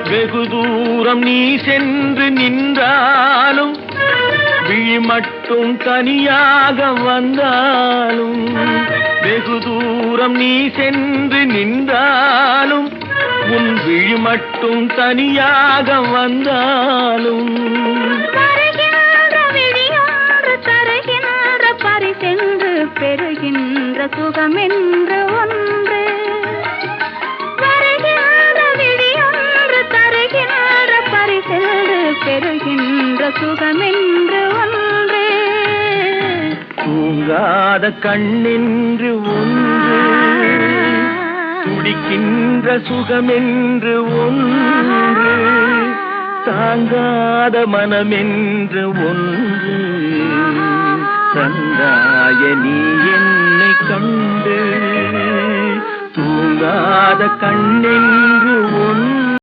வெகு தூரம் நீ சென்று நின்றாலும் விழி மட்டும் தனியாக வந்தாலும் வெகு தூரம் நீ சென்று நின்றாலும் உன் விழி மட்டும் தனியாக வந்தாலும் தருகின்ற பரிசென்று பெறுகின்ற சுகமென்று ஒன்று வருகின்ற விழியொன்று தருகின்ற பரிசென்று பெறுகின்ற சுகமென்று ஒன்று தூங்காத கண்ணென்று ஒன்று துடிக்கின்ற சுகமென்று ஒன்று தாங்காத மனமென்று ஒன்று தந்தாய நீ என்னை கண்டு தூங்காத கண்ணென்று ஒன்று